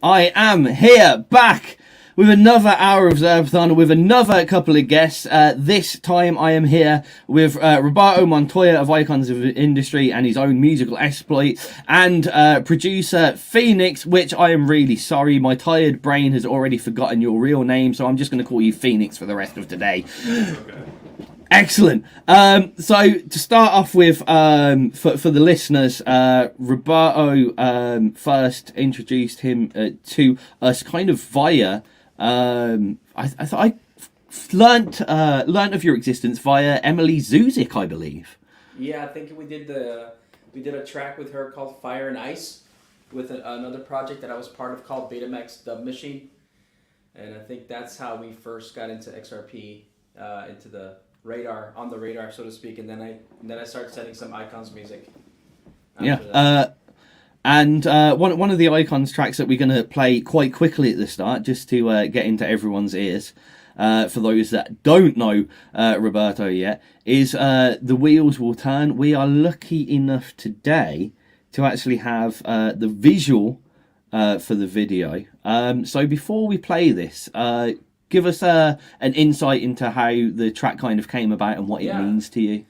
I am here back with another hour of ZERPATHON with another couple of guests. This time I am here with Roberto Montoya of Icons of the Industry and his own musical exploit, and producer Phoenix, which I am really sorry, my tired brain has already forgotten your real name, so I'm just going to call you Phoenix for the rest of today. Okay. Excellent. So to start off with, for the listeners, Roberto first introduced him to us kind of via. I learnt of your existence via Emily Zuzik, I believe. Yeah, I think we did a track with her called Fire and Ice, with another project that I was part of called Betamax Dub Machine, and I think that's how we first got into XRP, into the radar, on the radar, so to speak, and then I started sending some Icons music. Yeah. And one of the Icons tracks that we're going to play quite quickly at the start, just to get into everyone's ears, for those that don't know Roberto yet, is The Wheels Will Turn. We are lucky enough today to actually have the visual for the video. So before we play this, give us an insight into how the track kind of came about and what it means to you.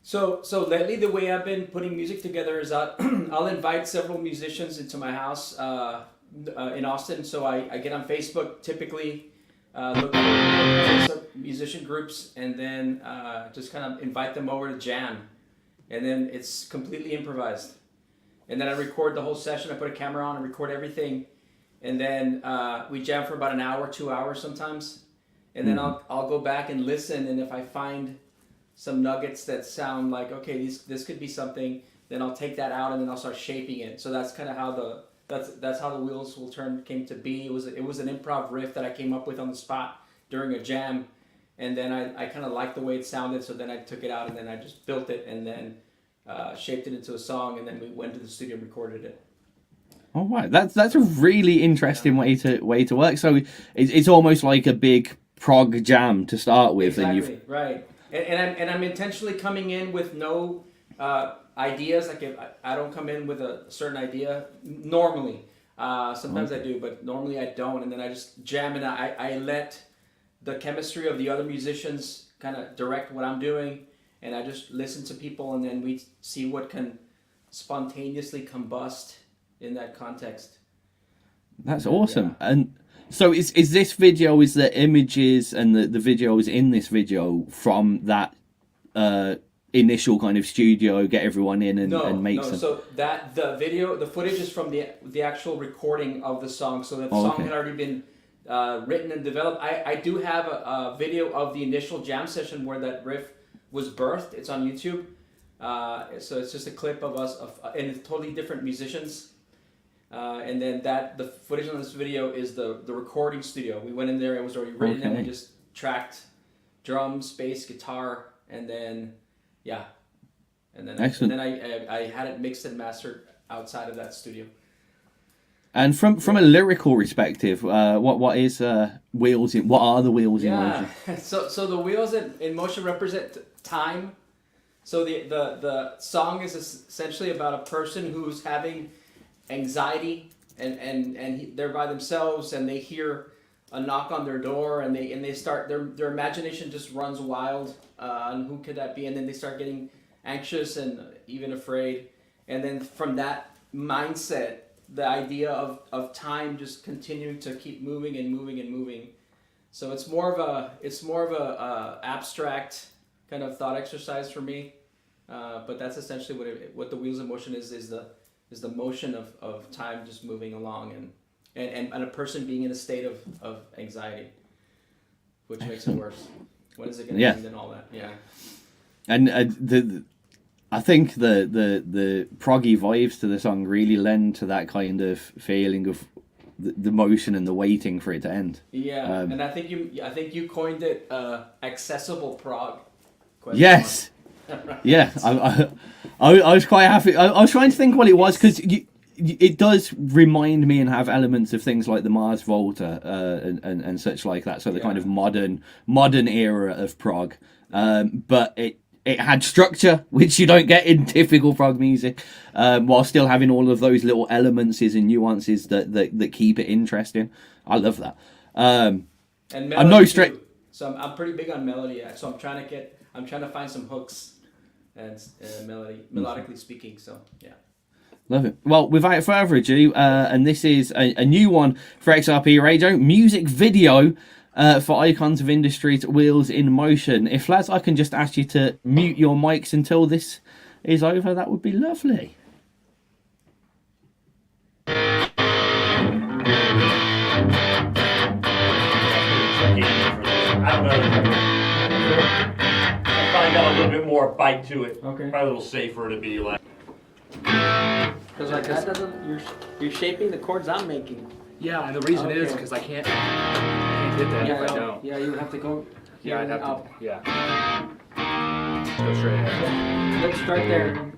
So lately, the way I've been putting music together is I'll invite several musicians into my house in Austin. So I get on Facebook, typically look for musician groups, and then just kind of invite them over to jam. And then it's completely improvised. And then I record the whole session. I put a camera on and record everything. And then we jam for about an hour, 2 hours sometimes. And then I'll go back and listen, and if I find some nuggets that sound like, okay, this could be something, then I'll take that out and then I'll start shaping it. So that's kind of how that's how The Wheels Will Turn came to be. It was an improv riff that I came up with on the spot during a jam, and then I kind of liked the way it sounded, so then I took it out and then I just built it and then shaped it into a song, and then we went to the studio and recorded it. Oh wow, that's a really interesting way to work. So it's almost like a big prog jam to start with. Exactly, right. And I'm intentionally coming in with no ideas. Like, if I don't come in with a certain idea normally. Sometimes I do, but normally I don't. And then I just jam, and I let the chemistry of the other musicians kind of direct what I'm doing, and I just listen to people, and then we see what can spontaneously combust in that context. That's awesome. Yeah. And so is this video, is the images and the videos in this video from that initial kind of studio, get everyone in and make some? So that the footage is from the actual recording of the song. So that song had already been written and developed. I do have a video of the initial jam session where that riff was birthed. It's on YouTube. So it's just a clip of us and totally different musicians. And then the footage on this video is the recording studio. We went in there, it was already written, and we just tracked drums, bass, guitar, and then Excellent. And then I had it mixed and mastered outside of that studio. And from a lyrical perspective, what is Wheels in? What are the Wheels in Motion? So the Wheels in Motion represent time. So the song is essentially about a person who's having anxiety, and they're by themselves, and they hear a knock on their door, and they start their imagination just runs wild, and who could that be? And then they start getting anxious and even afraid, and then from that mindset, the idea of time just continuing to keep moving and moving and moving. So it's more of a abstract kind of thought exercise for me, but that's essentially what the Wheels in Motion is the motion of time just moving along, and a person being in a state of anxiety, which makes it worse. When is it going to end and all that? Yeah. And I think the proggy vibes to the song really lend to that kind of feeling of the motion and the waiting for it to end. Yeah, and I think you coined it accessible prog. Yes. Right. Yeah, I was quite happy. I was trying to think what it was, because it does remind me and have elements of things like the Mars Volta and such like that. So the kind of modern era of prog, but it had structure, which you don't get in typical prog music, while still having all of those little elements and nuances that keep it interesting. I love that. And I'm no straight. So I'm pretty big on melody. So I'm trying to find some hooks and melodically speaking. So yeah. Love it. Well, without further ado, and this is a new one for XRP Radio, music video for Icons of Industry's Wheels in Motion. If, lads, I can just ask you to mute your mics until this is over, that would be lovely. I don't know. I probably got a little bit more bite to it. Okay. Probably a little safer to be like. Because like that doesn't, you're shaping the chords I'm making. Yeah, and the reason is because I can't hit that if I don't. Yeah, you would have to go. Yeah, I'd have up. to. Yeah. Go straight ahead. Let's start there.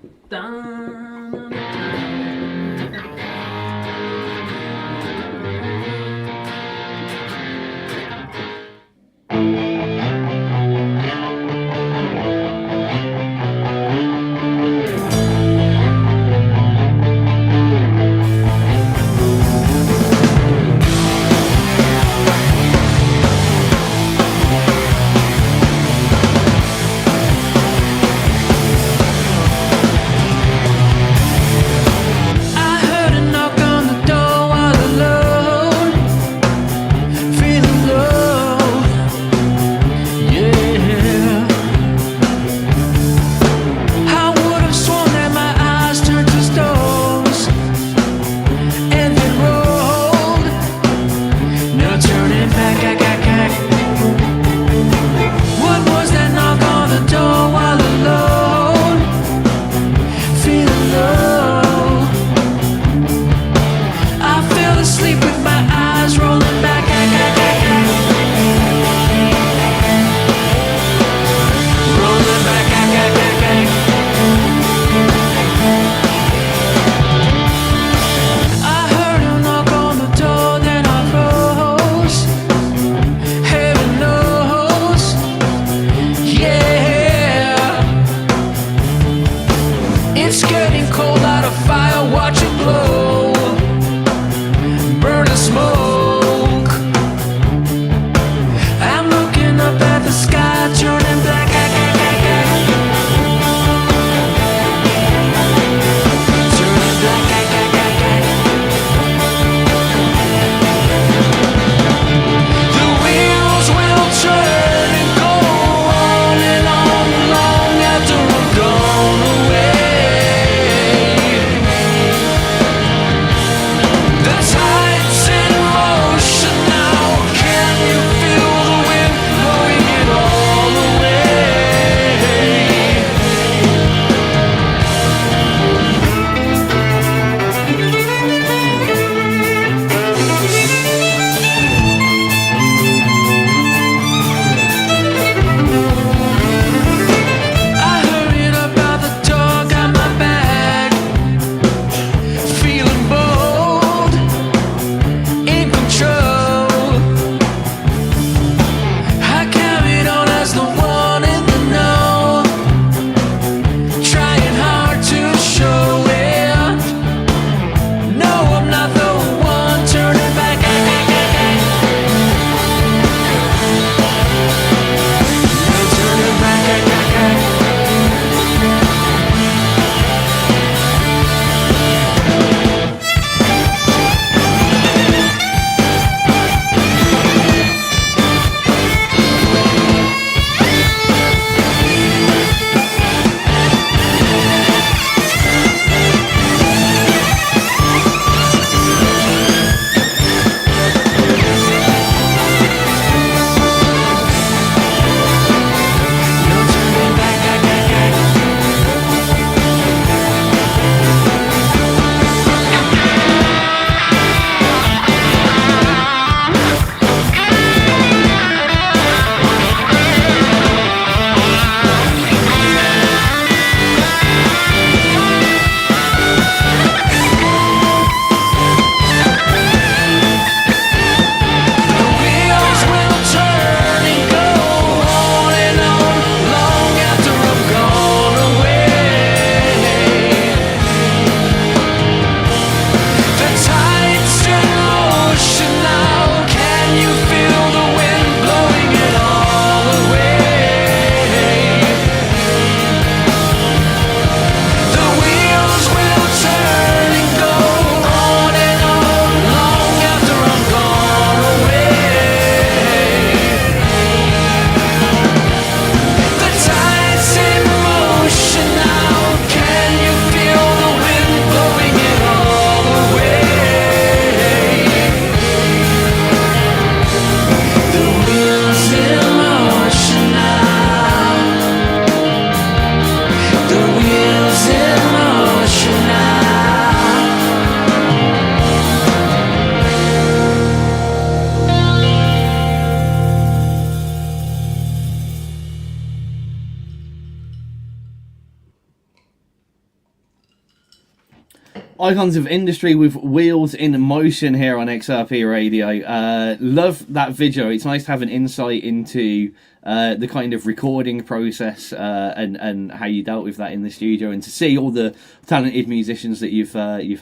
Icons of Industry with Wheels in Motion here on XRP Radio. Love that video. It's nice to have an insight into the kind of recording process and how you dealt with that in the studio, and to see all the talented musicians that you've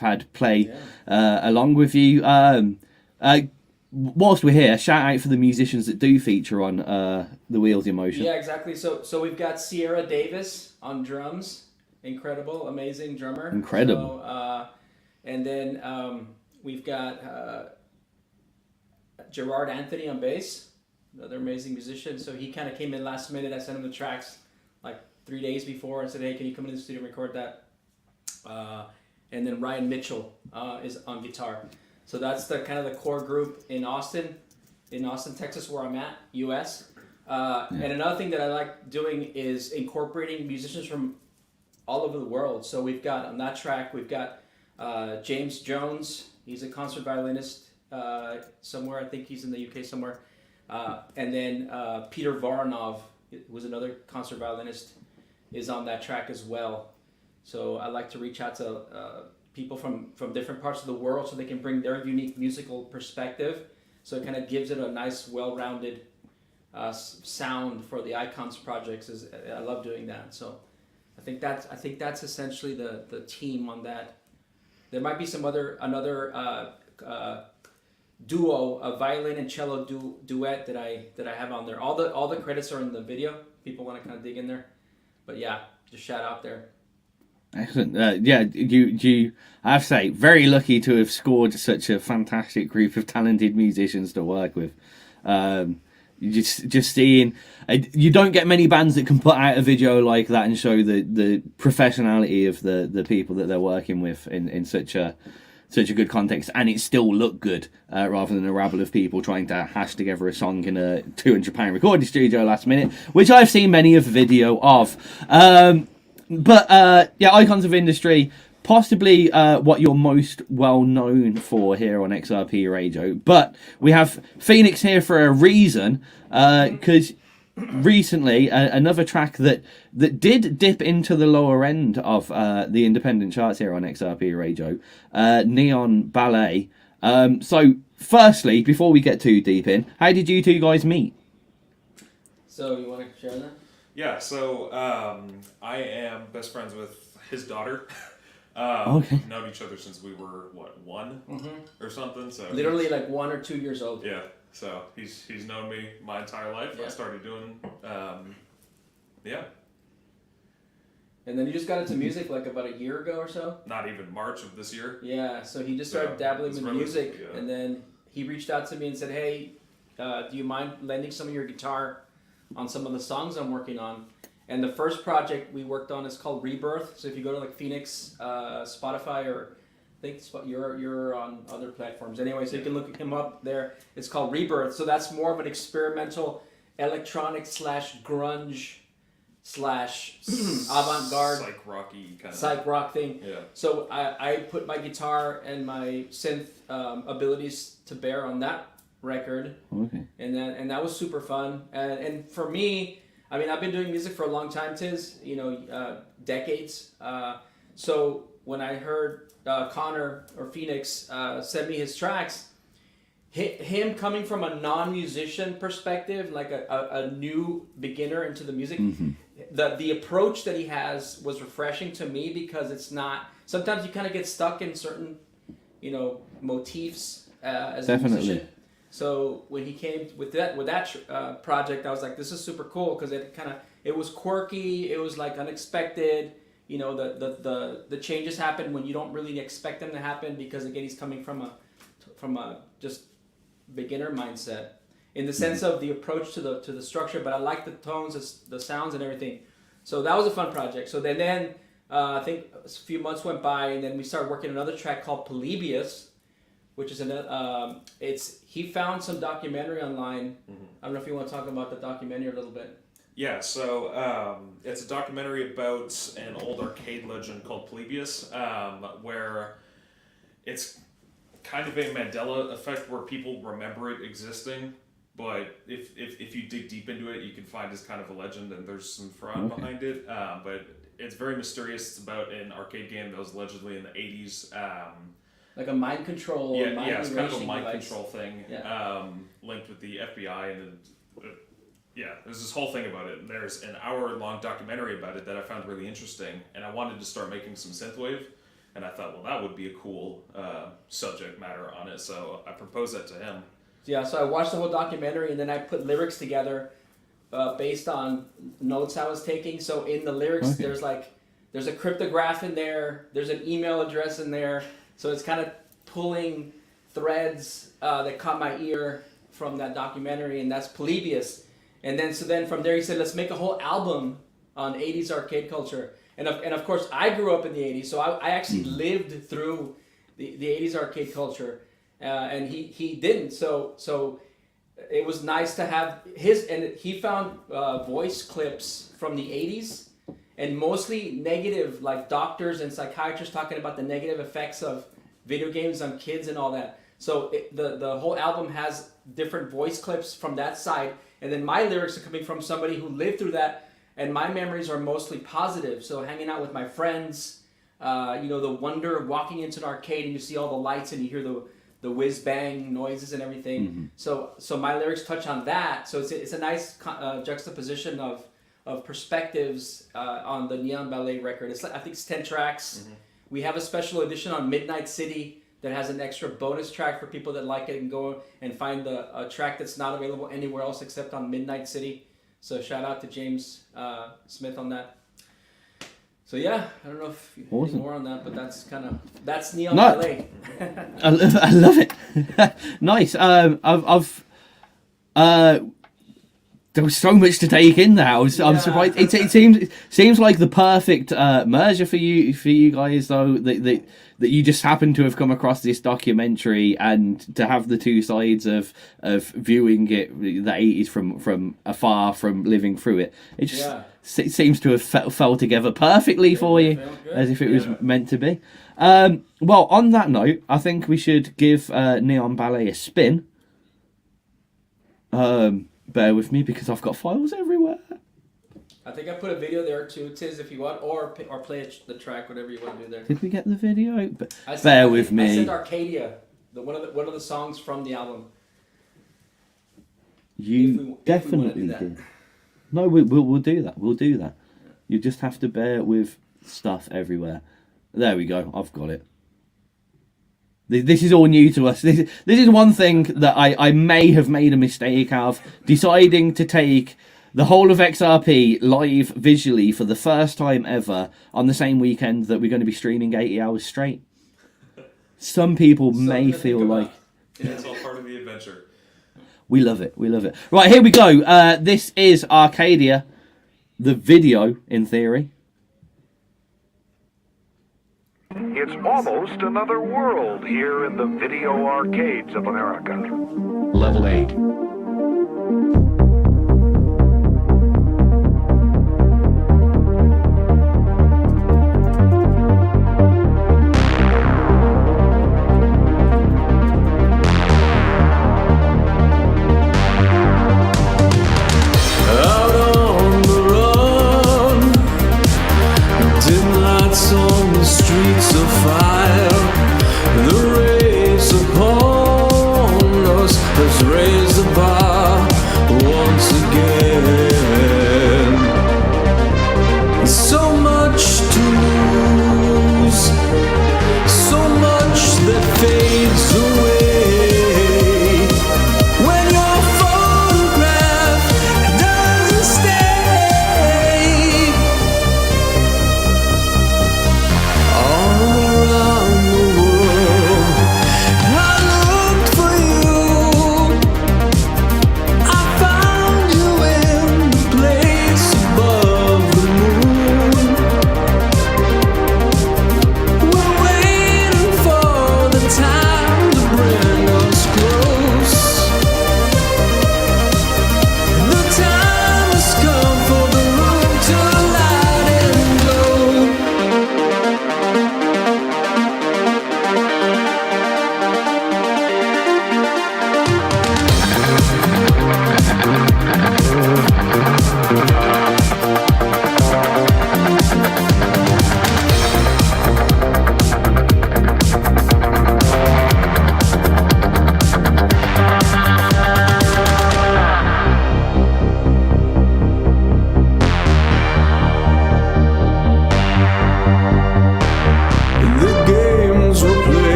had play along with you. Whilst we're here, shout out for the musicians that do feature on the Wheels in Motion. Yeah, exactly. So we've got Sierra Davis on drums. Incredible, amazing drummer. Incredible. So, and then we've got Gerard Anthony on bass, another amazing musician. So he kind of came in last minute. I sent him the tracks like 3 days before and said, hey, can you come into the studio and record that? And then Ryan Mitchell is on guitar. So that's the kind of the core group in Austin, Texas, where I'm at, US. And another thing that I like doing is incorporating musicians from all over the world. So we've got, on that track, we've got James Jones. He's a concert violinist somewhere. I think he's in the UK somewhere. And then Peter Voronov, who's another concert violinist, is on that track as well. So I like to reach out to people from different parts of the world so they can bring their unique musical perspective. So it kind of gives it a nice, well-rounded sound for the Icons projects. I love doing that. So I think that's essentially the team on that. There might be another duo, a violin and cello duet that I have on there. All the credits are in the video. People want to kind of dig in there, but yeah, just shout out there. Excellent. You I have to say, very lucky to have scored such a fantastic group of talented musicians to work with. Just seeing, you don't get many bands that can put out a video like that and show the professionality of the people that they're working with in such a good context, and it still look good rather than a rabble of people trying to hash together a song in a £200 recording studio last minute, which I've seen many of the video of. But Icons of Industry, possibly what you're most well known for here on XRP Radio. But we have Phoenix here for a reason, because recently another track that did dip into the lower end of the independent charts here on XRP Radio, Neon Ballet. So firstly, before we get too deep in, how did you two guys meet? So you want to share that? Yeah, so I am best friends with his daughter. Okay. Known each other since we were, one or something. So literally like 1 or 2 years old. Yeah, so he's known me my entire life. Yeah. I started doing, And then you just got into music like about a year ago or so? not even March of this year. Yeah, so he just started dabbling with music, and then he reached out to me and said, hey, do you mind lending some of your guitar on some of the songs I'm working on? And the first project we worked on is called Rebirth. So if you go to like Phoenix, Spotify, or I think you're on other platforms. Anyway, so you can look him up there. It's called Rebirth. So that's more of an experimental electronic / grunge / avant-garde psych rock thing. Yeah. So I put my guitar and my synth abilities to bear on that record. Okay. And that was super fun. And for me, I mean, I've been doing music for a long time, Tiz, decades. So when I heard Connor or Phoenix send me his tracks, him coming from a non-musician perspective, like a new beginner into the music, the approach that he has was refreshing to me, because it's not, sometimes you kind of get stuck in certain, motifs as a musician. So when he came with that project, I was like, this is super cool, because it was quirky, it was like unexpected. The changes happen when you don't really expect them to happen, because again, he's coming from a just beginner mindset in the sense of the approach to the structure. But I like the tones, the sounds, and everything. So that was a fun project. So then I think a few months went by, and then we started working on another track called Polybius, which is he found some documentary online. I don't know if you want to talk about the documentary a little bit. Yeah, so it's a documentary about an old arcade legend called Polybius, where it's kind of a Mandela effect, where people remember it existing, but if you dig deep into it, you can find it's kind of a legend, and there's some fraud behind it. But it's very mysterious. It's about an arcade game that was allegedly in the 80s. Like a mind control. Yeah, it's kind of a mind device. control thing, linked with the FBI, and there's this whole thing about it. And there's an hour-long documentary about it that I found really interesting, and I wanted to start making some synthwave, and I thought, well, that would be a cool subject matter on it, so I proposed that to him. Yeah, so I watched the whole documentary, and then I put lyrics together based on notes I was taking. So in the lyrics, there's a cryptograph in there, there's an email address in there, so it's kind of pulling threads that caught my ear from that documentary, and that's Polybius. And then from there he said, let's make a whole album on 80s arcade culture. And of course, I grew up in the 80s, so I actually lived through the 80s arcade culture, and he didn't. So it was nice to have and he found voice clips from the 80s, and mostly negative, like doctors and psychiatrists talking about the negative effects of video games on kids and all that. So the whole album has different voice clips from that side, and then my lyrics are coming from somebody who lived through that, and my memories are mostly positive. So hanging out with my friends, the wonder of walking into an arcade and you see all the lights and you hear the whiz bang noises and everything. So my lyrics touch on that. So it's a nice juxtaposition of perspectives on the Neon Ballet record. I think it's 10 tracks. We have a special edition on Midnight City that has an extra bonus track for people that like it and go and find a track that's not available anywhere else except on Midnight City. So shout out to James Smith on that. So yeah, I don't know if you have any more on that, but that's Neon Ballet. I love it. Nice. There was so much to take in there. I'm surprised. It seems like the perfect merger for you guys, though. That you just happen to have come across this documentary and to have the two sides of viewing it, the 80s from afar, from living through it. It just it seems to have fell together perfectly for you, as if it was meant to be. Well, on that note, I think we should give Neon Ballet a spin. Bear with me because I've got files everywhere. I think I put a video there too, Tiz, if you want, or play the track, whatever you want to do there. Did we get the video? Bear with me. I sent Arcadia, one of the songs from the album. You definitely did. No, we'll do that. We'll do that. You just have to bear with stuff everywhere. There we go. I've got it. This is all new to us. This is one thing that I may have made a mistake of, deciding to take the whole of XRP live visually for the first time ever on the same weekend that we're going to be streaming 80 hours straight. Some people may feel like... It's all part of the adventure. We love it. We love it. Right, here we go. This is Arcadia, the video, in theory. It's almost another world here in the video arcades of America. Level 8. Raise the bar.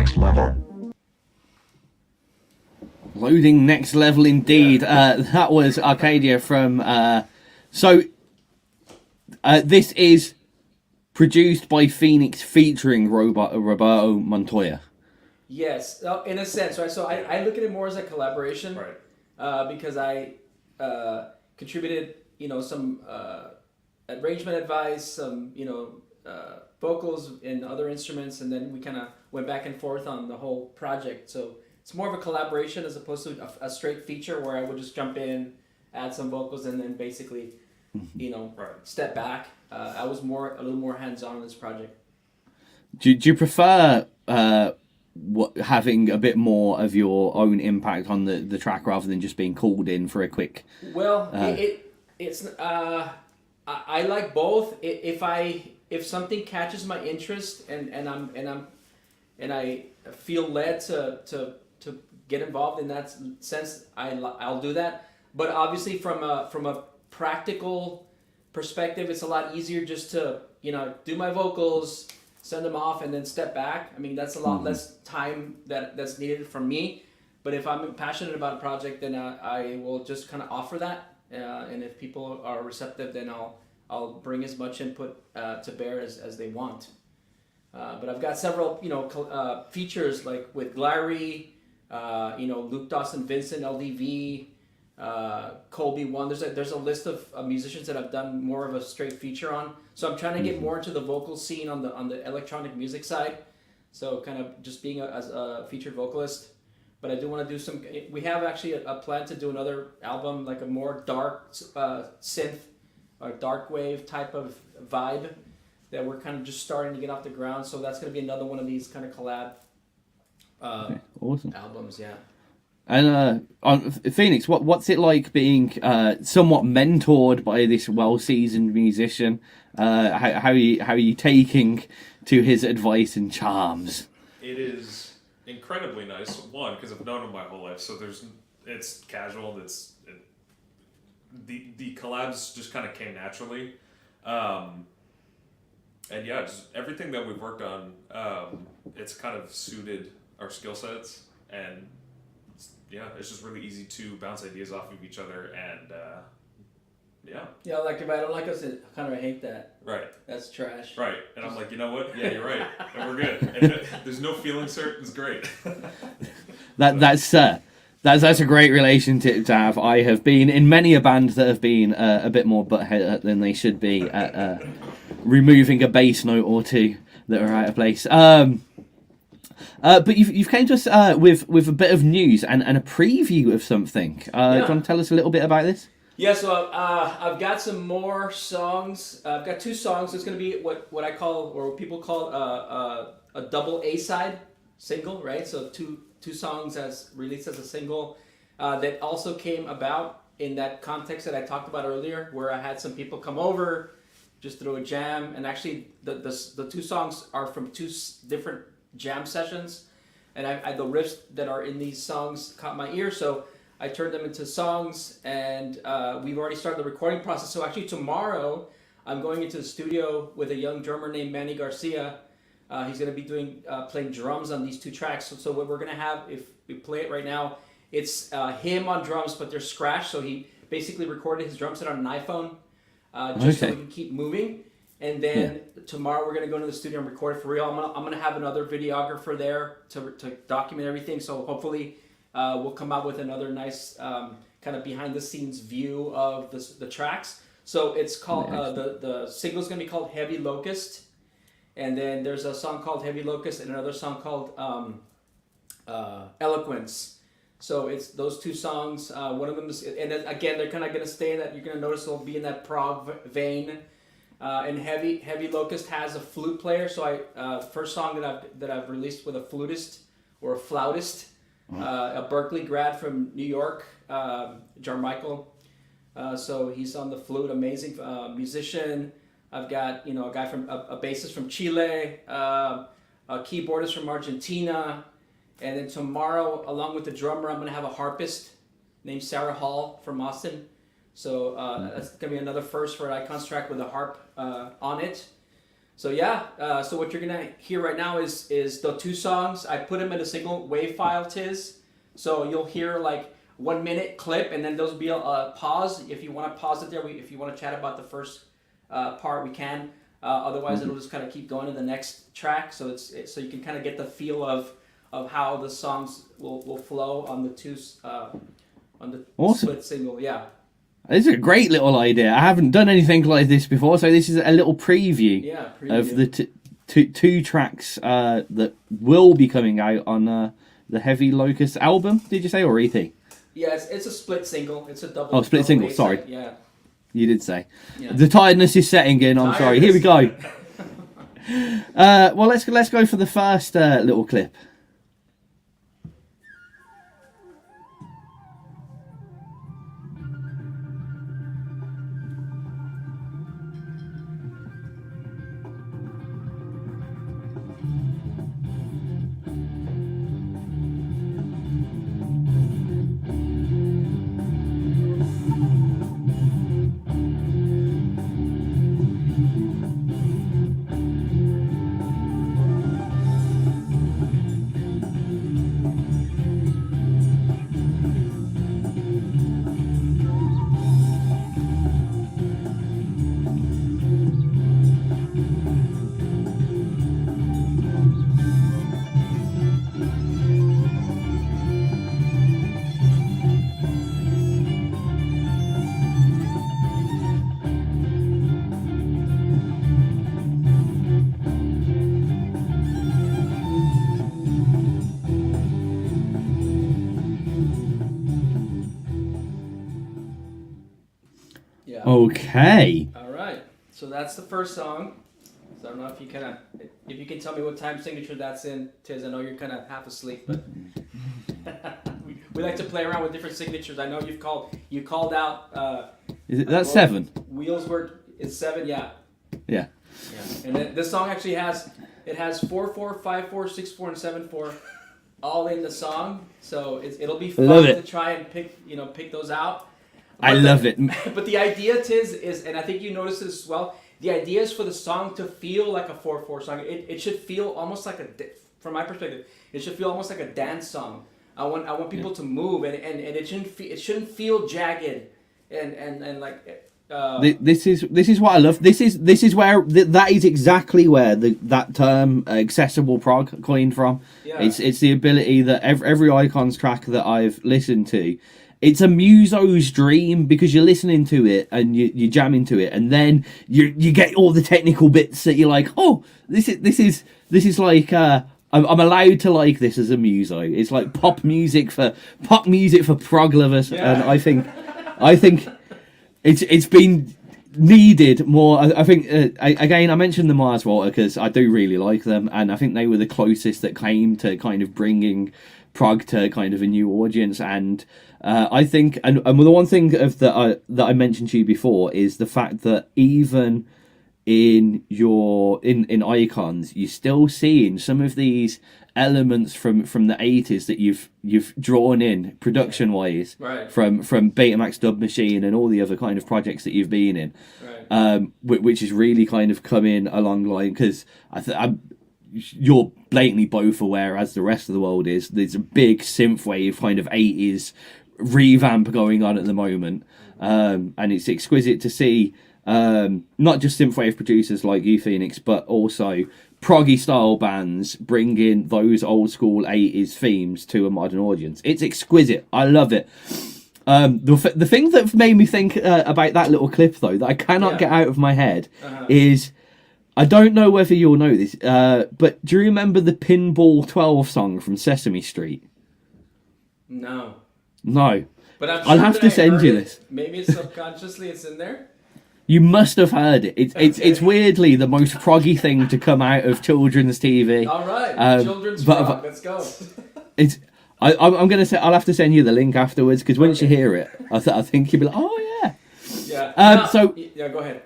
next level. Loading next level indeed. That was Arcadia from. This is produced by Phoenix featuring Roberto Montoya. Yes, in a sense, right? So I look at it more as a collaboration, Right. because I contributed, some arrangement advice, some, vocals and other instruments, and then we kind of went back and forth on the whole project. So it's more of a collaboration as opposed to a straight feature where I would just jump in, add some vocals, and then basically, Right. step back. I was a little more hands-on in this project. Do you prefer having a bit more of your own impact on the track rather than just being called in for a quick? Well, it's I like both. If something catches my interest and I feel led to get involved in that sense, I'll do that. But obviously, from a practical perspective, it's a lot easier just to do my vocals, send them off, and then step back. I mean, that's a lot less time that's needed from me. But if I'm passionate about a project, then I will just kind of offer that. And if people are receptive, then I'll bring as much input to bear as they want. But I've got several features like with Glary, Luke Dawson Vincent, LDV, Colby One. There's a list of musicians that I've done more of a straight feature on. So I'm trying to get more into the vocal scene on the electronic music side. So kind of just being as a featured vocalist. But I do want to do some. We have actually a plan to do another album, like a more dark synth or dark wave type of vibe that we're kind of just starting to get off the ground. So that's going to be another one of these kind of collab Awesome albums. Yeah. And on Phoenix, what's it like being somewhat mentored by this well-seasoned musician? How are you taking to his advice and charms? It is incredibly nice. One, because I've known him my whole life, so it's casual. The collabs just kind of came naturally, and yeah, just everything that we've worked on, it's kind of suited our skill sets, and it's just really easy to bounce ideas off of each other, and Yeah, like if I don't like us, I kind of hate that. Right. That's trash. Right, and I'm like, you know what? Yeah, you're right, and we're good. And there's no feelings hurt. It's great. That's a great relationship to have. I have been in many a band that have been a bit more butthead than they should be at removing a bass note or two that are out of place. But you've came to us with a bit of news and a preview of something. Do you want to tell us a little bit about this? Yeah, so I've got some more songs. I've got 2 songs. It's going to be what I call, or what people call, a double A-side single, right? So two songs as released as a single that also came about in that context that I talked about earlier, where I had some people come over, just throw a jam, and actually the 2 songs are from 2 different jam sessions, and the riffs that are in these songs caught my ear, so I turned them into songs, and we've already started the recording process. So actually tomorrow, I'm going into the studio with a young drummer named Manny Garcia. He's going to be playing drums on these 2 tracks. So what we're going to have, if we play it right now, it's him on drums, but they're scratched. So he basically recorded his drum set on an iPhone, just so we can keep moving. And then tomorrow we're going to go into the studio and record it for real. I'm going to have another videographer there to document everything. So hopefully we'll come out with another nice kind of behind the scenes view of the tracks. So it's called, the single's going to be called Heavy Locust. And then there's a song called Heavy Locust and another song called Eloquence. So it's those 2 songs. One of them is, and again, they're kind of going to stay in that, you're going to notice they'll be in that prog vein. And Heavy Locust has a flute player. So first song that I've released with a flutist or a flautist, a Berkeley grad from New York, Jarmichael. So he's on the flute, amazing musician. I've got a guy from a bassist from Chile, a keyboardist from Argentina, and then tomorrow, along with the drummer, I'm gonna have a harpist named Sarah Hall from Austin. So that's gonna be another first for an Icons track with a harp on it. So yeah, so what you're gonna hear right now is the two songs. I put them in a single wave file, Tiz. So you'll hear like 1 minute clip, and then there'll be a pause. If you want to pause it there, if you want to chat about the first part, we can. Otherwise, it'll just kind of keep going to the next track. So so you can kind of get the feel of how the songs will flow on the two on the Awesome. split single. Yeah. This is a great little idea. I haven't done anything like this before, so this is a little preview, of the two tracks that will be coming out on the Heavy Locust album. Did you say, or EP? Yeah, it's a split single. It's a double. Oh, split single. A-side. Sorry. Yeah. You did say. Yeah. The tiredness is setting in. I'm sorry. Here we go. Well, let's go for the first little clip. Yeah. Okay. All right. So that's the first song. So I don't know if you can tell me what time signature that's in, Tiz. I know you're kind of half asleep, but we like to play around with different signatures. I know you called out. That's 7. Wheels were it's 7. Yeah. Yeah. Yeah. And then this song actually has 4/4, 5/4, 6/4, and 7/4, all in the song. So it'll be fun to try and pick those out. I love it. But the idea, Tiz, is, and I think you noticed this as well, the idea is for the song to feel like a 4/4 song. It should feel almost like from my perspective, it should feel almost like a dance song. I want people to move, and it shouldn't feel jagged, and like. This is what I love. This is where that is exactly where that term accessible prog coined from. Yeah. It's the ability that every Icons track that I've listened to, it's a muso's dream, because you're listening to it and you jam into it, and then you get all the technical bits that you're like, oh, this is like I'm allowed to like this as a muso. It's like pop music for prog lovers, Yeah. and I think it's been needed more. I think again, I mentioned the Mars Volta because I do really like them, and I think they were the closest that came to kind of bringing prog to kind of a new audience. And I think, and the one thing that I mentioned to you before is the fact that even in Icons, you're still seeing some of these elements from the 80s that you've drawn in production wise, Right. from Betamax Dub Machine and all the other kind of projects that you've been in, Right. which is really kind of coming along line, because you're blatantly both aware, as the rest of the world is, there's a big synthwave kind of 80s revamp going on at the moment, and it's exquisite to see not just synthwave producers like you, Phoenix, but also proggy style bands bringing those old school 80s themes to a modern audience. It's exquisite. I love it. The thing that made me think about that little clip, though, that I cannot get out of my head, is, I don't know whether you'll know this, but do you remember the Pinball 12 song from Sesame Street? No. No. But I'm I'll sure have that to I send heard you it. this. Maybe it's subconsciously it's in there. You must have heard it. It's weirdly the most proggy thing to come out of children's TV. All right, children's rock. Let's go. I'm gonna say, I'll have to send you the link afterwards, because once you hear it, I think you'll be like, oh yeah. Yeah. Yeah. Go ahead.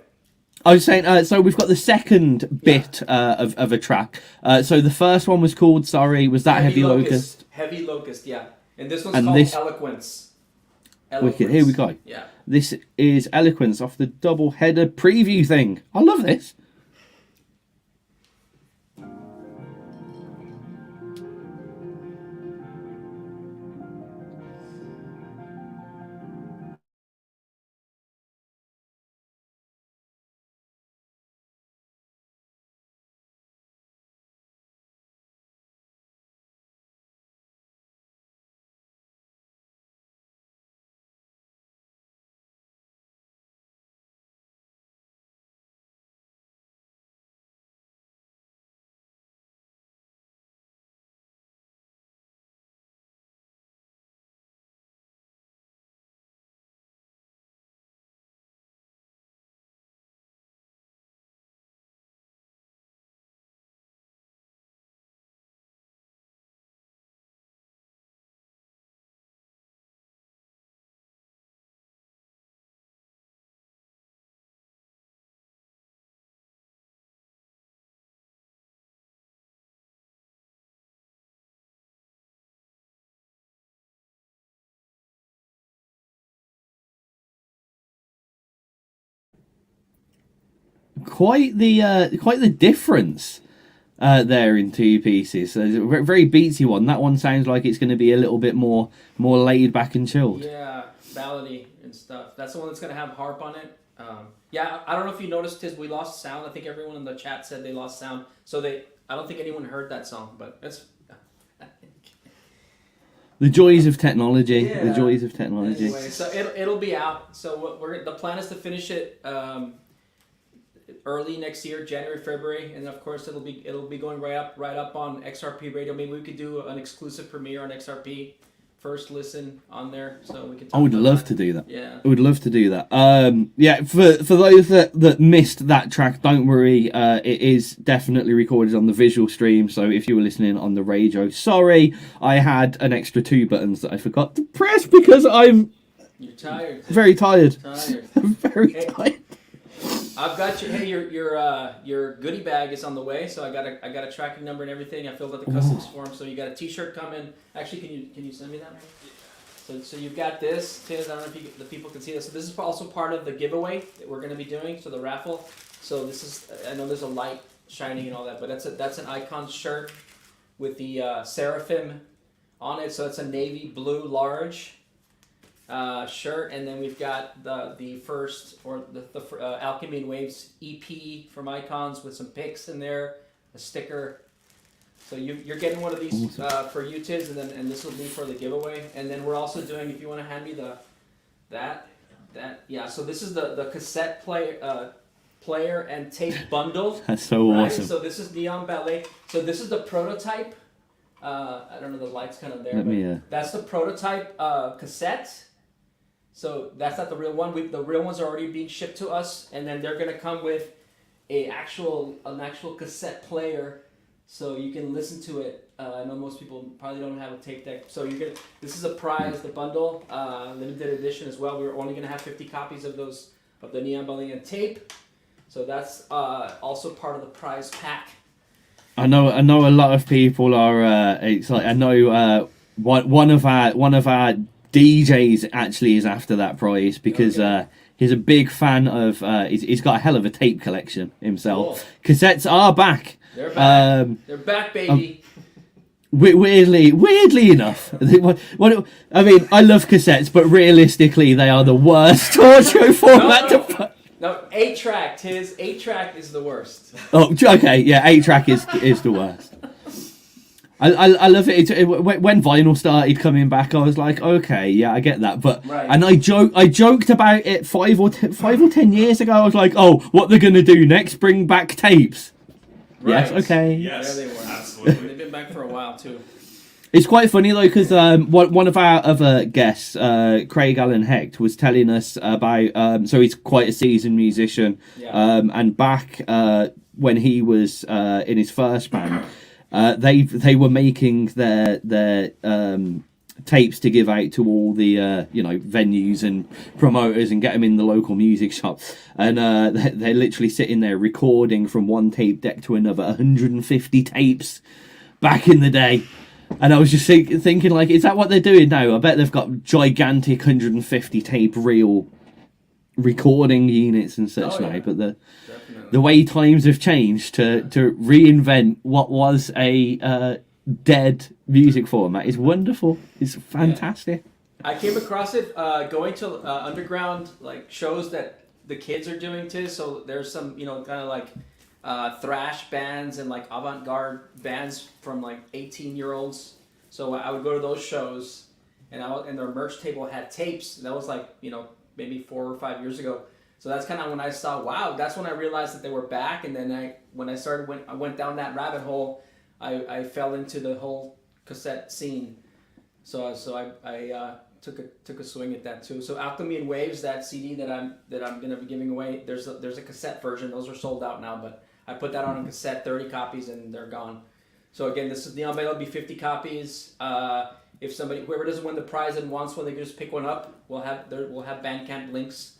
I was saying, so we've got the second bit of a track. So the first one was called, was that Heavy Locust? Heavy Locust, yeah. And this one's And called this- Eloquence. Wicked. Here we go. Yeah. This is Eloquence off the double header preview thing. I love this. quite the difference there in two pieces. So it's a very beatsy one. That one sounds like it's going to be a little bit more laid back and chilled. Yeah, ballady and stuff. That's the one that's gonna have harp on it. Yeah, I don't know if you noticed, we lost sound. I think everyone in the chat said they lost sound. So I don't think anyone heard that song, but it's. The joys of technology. Yeah. The joys of technology. Anyway, so it'll be out. So the plan is to finish it early next year, January, February, and of course it'll be going right up on XRP Radio. Maybe we could do an exclusive premiere on XRP. First listen on there, so we can. I would love to do that. Yeah, I would love to do that. Yeah, for those that missed that track, don't worry. It is definitely recorded on the visual stream. So if you were listening on the radio, sorry, I had an extra 2 buttons that I forgot to press because I'm. You're tired. Very tired. Tired. I'm very tired. I've got you. Hey, your goodie bag is on the way. So I got a tracking number and everything. I filled out the customs form. So you got a T-shirt coming. Actually, can you send me that? So you've got this. Tiz, I don't know if the people can see this. So this is also part of the giveaway that we're going to be doing. So the raffle. So this is. I know there's a light shining and all that, but that's an icon shirt with the seraphim on it. So it's a navy blue large. Shirt, and then we've got the first or the Alchemy and Waves EP from Icons with some pics in there, a sticker. So you're getting one of these for you, Tiz, and this will be for the giveaway. And then we're also doing, if you want to hand me that yeah. So this is the cassette player and tape bundle. That's so awesome. So this is Neon Ballet. So this is the prototype. I don't know, the light's kind of there. That's the prototype cassette. So that's not the real one. The real ones are already being shipped to us, and then they're gonna come with an actual cassette player, so you can listen to it. I know most people probably don't have a tape deck, so this is a prize, the bundle, limited edition as well. We're only gonna have 50 copies of the Neon Ballet and tape, so that's also part of the prize pack. I know a lot of people are. It's like I know one of our DJs actually is after that prize because he's a big fan of. He's got a hell of a tape collection himself. Cool. Cassettes are back. They're back. They're back, baby. Weirdly enough, I mean, I love cassettes, but realistically, they are the worst audio format to put. No, 8-track, Tiz. 8-track is the worst. Oh, okay, yeah, 8-track is the worst. I love it. When vinyl started coming back, I was like, okay, yeah, I get that. But right. And I joked about it 5 or 10 years ago. I was like, oh, what they're gonna do next? Bring back tapes? Right. Yes, okay. Yes, there they were. absolutely. They've been back for a while too. It's quite funny though, because one of our other guests, Craig Allen Hecht, was telling us about. So he's quite a seasoned musician, and back when he was in his first band. They were making their tapes to give out to all the venues and promoters and get them in the local music shop, and they're literally sitting there recording from one tape deck to another, 150 tapes back in the day. And I was just thinking, like, is that what they're doing now? I bet they've got gigantic 150 tape reel recording units and such now, but the way times have changed to reinvent what was a dead music format is wonderful. It's fantastic. I came across it going to underground like shows that the kids are doing too. So there's some kind of like thrash bands and like avant-garde bands from like 18-year-olds. So I would go to those shows, and their merch table had tapes. That was like maybe 4 or 5 years ago. So that's kind of when I saw, wow, that's when I realized that they were back. And then I went down that rabbit hole, I fell into the whole cassette scene. So I took a swing at that too. So Alchemy and Waves, that CD that I'm going to be giving away, there's a cassette version. Those are sold out now, but I put that on a cassette, 30 copies, and they're gone. So again, this is Neon Ballet. It'll be 50 copies. If whoever doesn't win the prize and wants one, they can just pick one up. We'll have Bandcamp links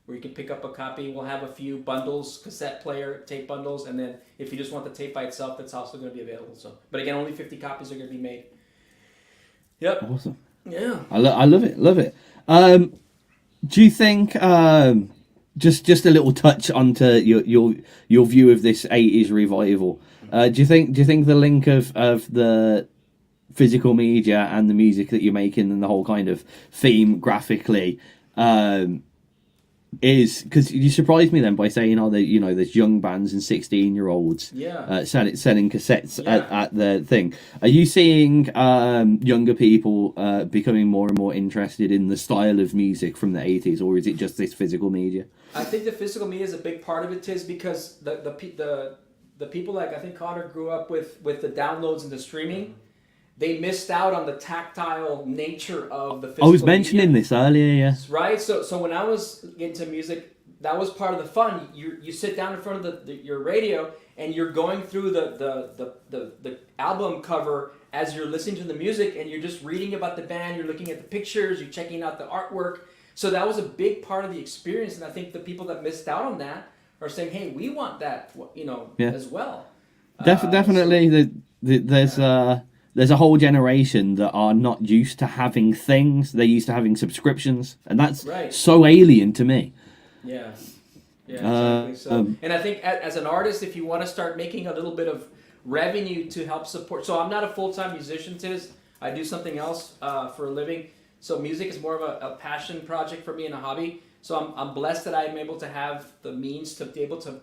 where you can pick up a copy. We'll have a few bundles, cassette player, tape bundles, and then if you just want the tape by itself, that's also going to be available. So, but again, only 50 copies are going to be made. Yep. Awesome. Yeah. I love it. Do you think just a little touch onto your view of this 80s revival. Do you think the link of the physical media and the music that you're making and the whole kind of theme graphically is, because you surprised me then by saying there's young bands and 16-year-olds selling cassettes at the thing. Are you seeing younger people becoming more and more interested in the style of music from the 80s, or is it just this physical media? I think the physical media is a big part of it, Tiz, because the people like I think Connor grew up with the downloads and the streaming. They missed out on the tactile nature of the physical I was mentioning media. this earlier, yeah. Right? So when I was into music, that was part of the fun. You sit down in front of your radio and you're going through the album cover as you're listening to the music, and you're just reading about the band, you're looking at the pictures, you're checking out the artwork. So that was a big part of the experience, and I think the people that missed out on that are saying, hey, we want that, as well. Definitely, there's a whole generation that are not used to having things. They're used to having subscriptions, and that's so alien to me. Yeah, exactly. So, and I think as an artist, if you want to start making a little bit of revenue to help support. So I'm not a full-time musician, Tiz. I do something else for a living. So music is more of a passion project for me and a hobby. So I'm blessed that I'm able to have the means to be able to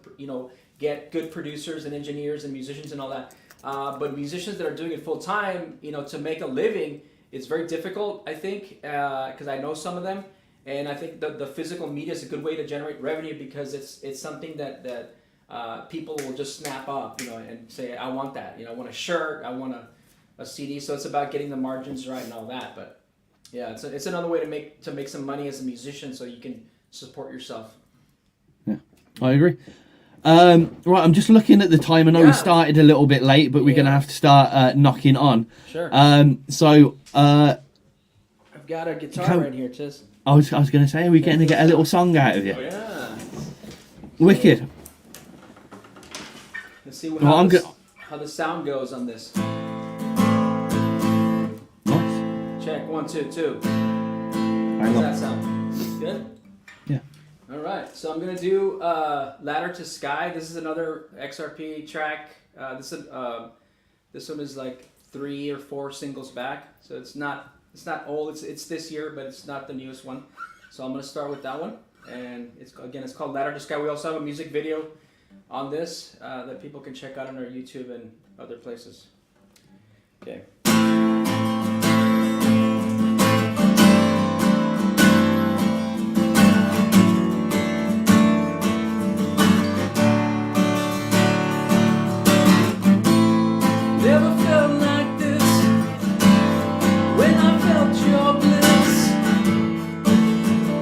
get good producers and engineers and musicians and all that. But musicians that are doing it full time, to make a living, it's very difficult, I think, because I know some of them. And I think the physical media is a good way to generate revenue, because it's something that people will just snap up, and say, I want that. I want a shirt, I want a CD. So it's about getting the margins right and all that. But yeah, it's another way to make some money as a musician, so you can support yourself. Yeah, I agree. Right, I'm just looking at the time. I know we started a little bit late, but we're going to have to start knocking on. Sure. So I've got a guitar right here, Tiz. I was going to say, are we getting to get a little song out of you? Oh, yeah. Wicked. Let's see how the sound goes on this. Nice. Check 1, 2, 2. Hang How does on. that sound? Good? Yeah. All right, so I'm gonna do "Ladder to Sky." This is another XRP track. This one is like 3 or 4 singles back, so it's not old. It's this year, but it's not the newest one. So I'm gonna start with that one, and it's called "Ladder to Sky." We also have a music video on this that people can check out on our YouTube and other places. Okay. Never felt like this when I felt your bliss.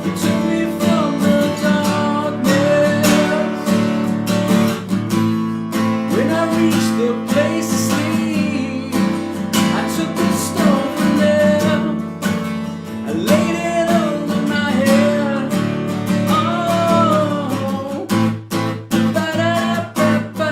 You took me from the darkness. When I reached the place to sleep, I took the stone from there. I laid it under my head. Oh, ba-da-da-ba-ba.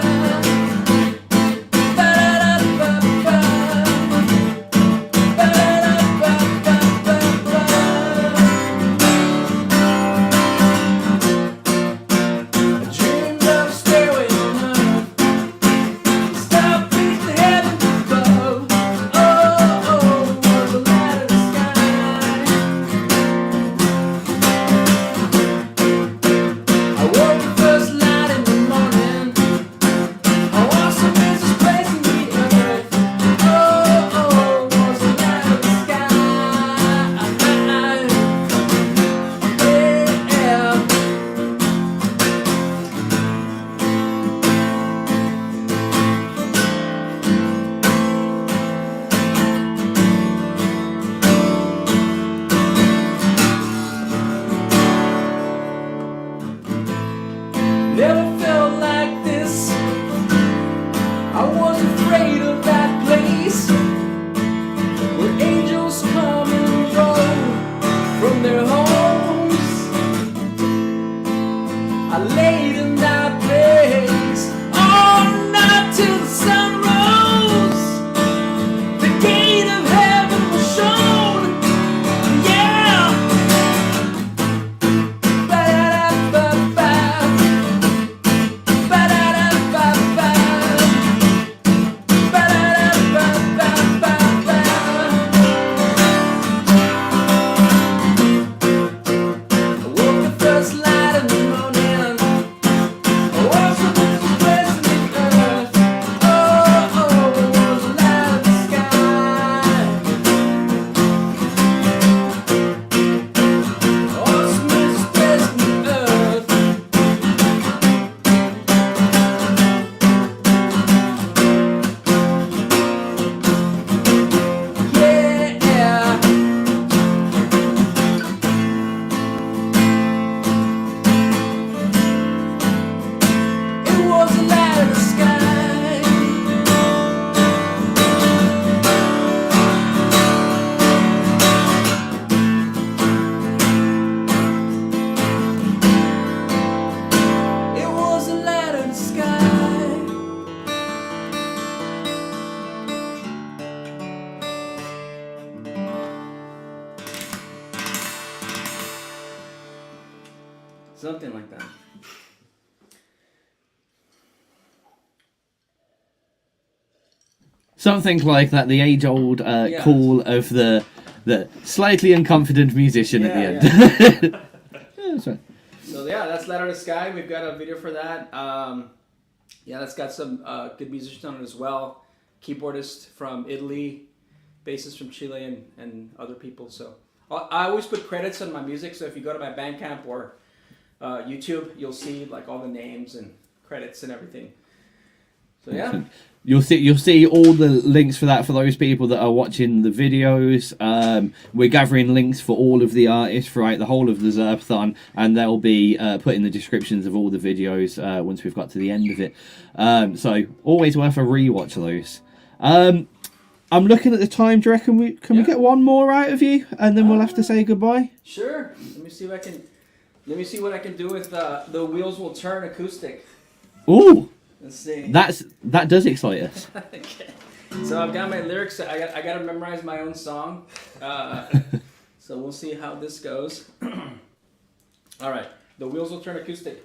Never felt like this. I was afraid of that place where angels come and go from their homes. I laid in that place all night till the sun rose. The gate of heaven was shown. Yeah. Ba-da-da-ba-ba. something like that. Something like that, the age-old call of the slightly unconfident musician at the end. Yeah. Yeah, that's right. So yeah, that's Light of the Sky. We've got a video for that. Yeah, that's got some good musicians on it as well. Keyboardist from Italy, bassist from Chile, and other people. So I always put credits on my music. So if you go to my Bandcamp or YouTube, you'll see like all the names and credits and everything. So yeah. You'll see all the links for that for those people that are watching the videos. We're gathering links for all of the artists throughout the whole of the ZERPATHON, and they'll be put in the descriptions of all the videos once we've got to the end of it. So always worth a rewatch of those. I'm looking at the time. Do you reckon we get one more out of you, and then we'll have to say goodbye? Sure. Let me see what I can do with the Wheels Will Turn acoustic. Ooh. Let's see. That does excite us. Okay. So I've got my lyrics. I got to memorize my own song. So we'll see how this goes. All right. The Wheels Will Turn acoustic.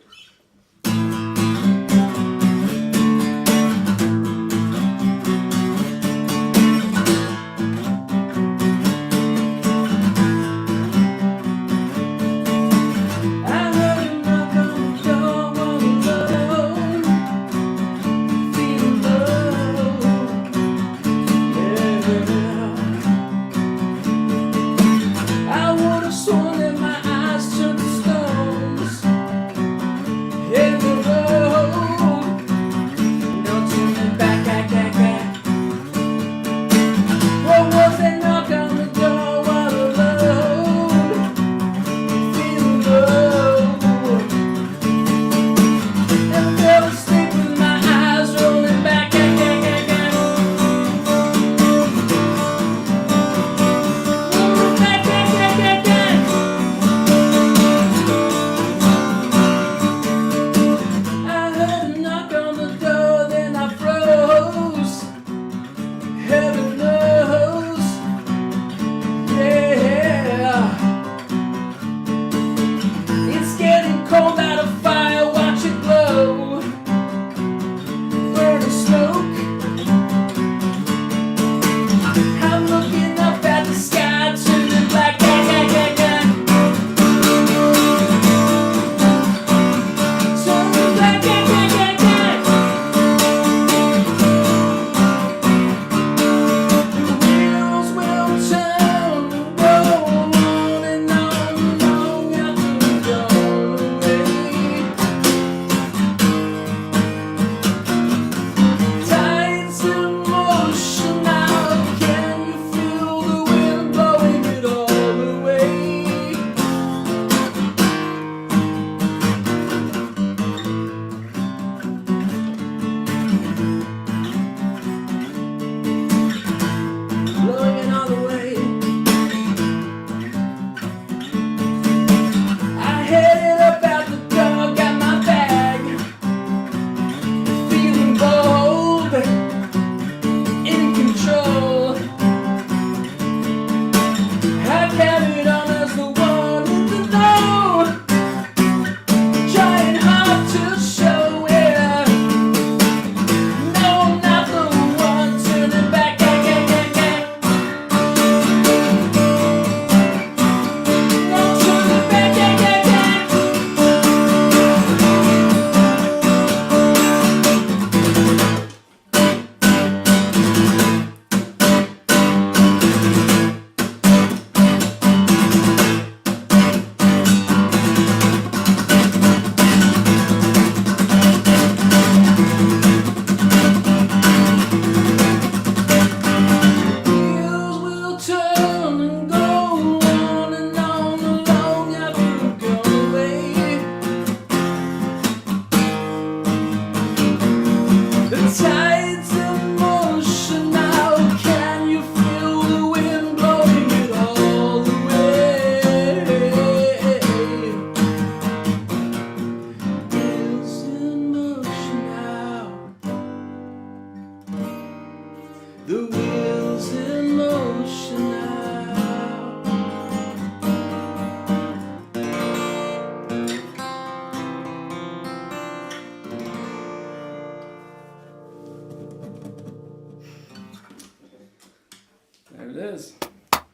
it is.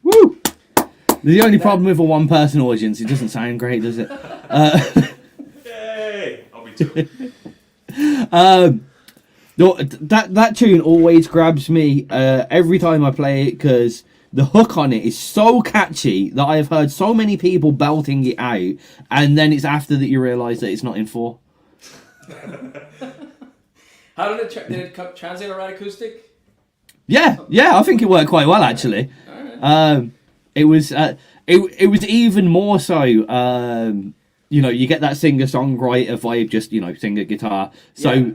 Woo! The only problem with a one-person audience, it doesn't sound great, does it? Yay! I'll be two. That tune always grabs me every time I play it because the hook on it is so catchy that I have heard so many people belting it out, and then it's after that you realise that it's not in 4. How did it translate alright acoustic? Yeah, I think it worked quite well actually. It was even more so. You get that singer-songwriter vibe, just singer guitar. So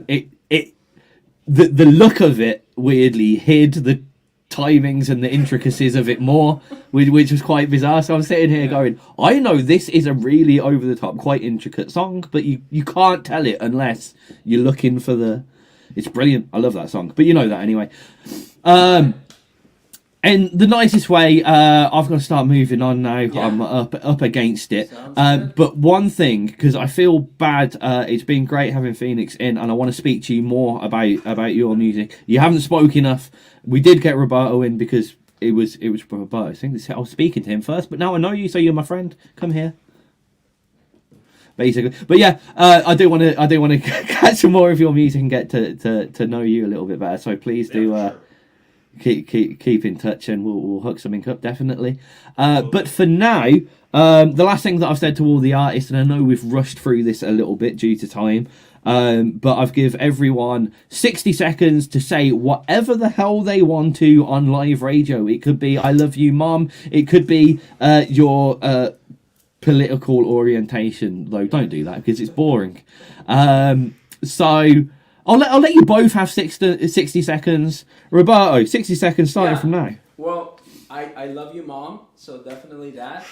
the look of it weirdly hid the timings and the intricacies of it more, which was quite bizarre. So I'm sitting here going, I know this is a really over the top, quite intricate song, but you can't tell it unless you're looking for the. It's brilliant. I love that song, but you know that anyway. In the nicest way, I've got to start moving on now. Yeah. I'm up against it. Good. But one thing, because I feel bad, it's been great having Phoenix in, and I want to speak to you more about your music. You haven't spoke enough. We did get Roberto in because it was Roberto. I think I was speaking to him first, but now I know you, so you're my friend. Come here. Basically, but yeah, I do want to catch some more of your music and get to know you a little bit better. So please do. Yeah, for sure. Keep in touch, and we'll hook something up definitely. But for now, the last thing that I've said to all the artists, and I know we've rushed through this a little bit due to time, but I've give everyone 60 seconds to say whatever the hell they want to on live radio. It could be "I love you, Mom." It could be your political orientation, though. Don't do that because it's boring. So. I'll let you both have 60 seconds. Roberto, 60 seconds starting from now. Well, I love you, Mom. So definitely that.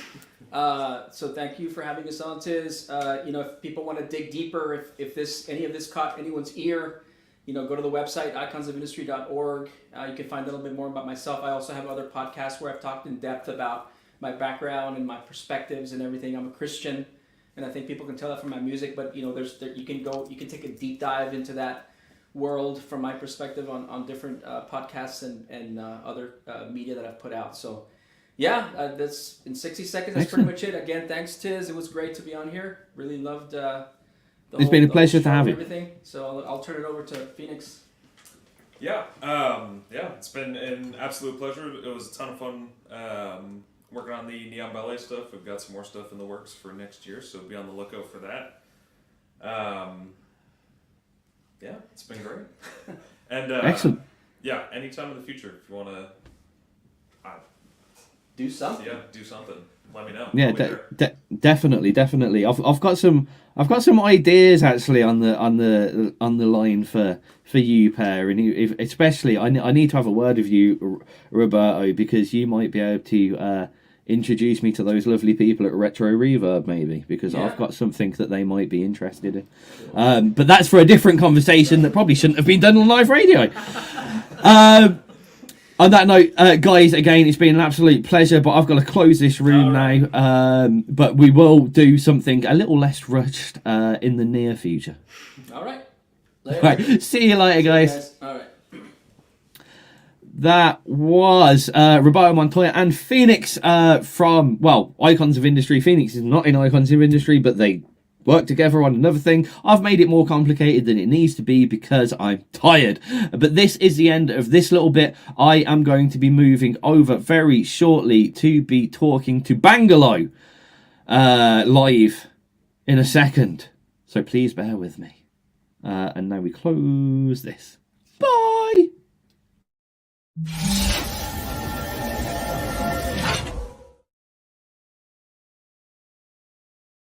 So thank you for having us on, Tiz. If people want to dig deeper, if any of this caught anyone's ear, go to the website iconsofindustry.org. You can find a little bit more about myself. I also have other podcasts where I've talked in depth about my background and my perspectives and everything. I'm a Christian. And I think people can tell that from my music, but you can take a deep dive into that world from my perspective on different podcasts and other media that I've put out. So, that's in 60 seconds. That's Excellent. pretty much it. Again, thanks, Tiz. It was great to be on here. Really loved. It's been a pleasure to have you. Everything. So I'll turn it over to Phoenix. Yeah, it's been an absolute pleasure. It was a ton of fun working on the Neon Ballet stuff. We've got some more stuff in the works for next year, so be on the lookout for that. It's been great. And Excellent. Yeah, anytime in the future, if you want to Do something. do something, let me know. Yeah, I'll be there. definitely. I've got some ideas actually on the line for you, Per, and especially I need to have a word with you, Roberto, because you might be able to introduce me to those lovely people at Retro Reverb, maybe, because I've got something that they might be interested in. But that's for a different conversation that probably shouldn't have been done on live radio. On that note, guys, again, it's been an absolute pleasure, but I've got to close this room now. But we will do something a little less rushed in the near future. All right. Later. Right, see you later, guys. All right. That was Roberto Montoya and Phoenix from, Icons of Industry. Phoenix is not in Icons of Industry, but they work together on another thing. I've made it more complicated than it needs to be because I'm tired. But this is the end of this little bit. I am going to be moving over very shortly to be talking to Bangalore live in a second. So please bear with me. And now we close this. Bye!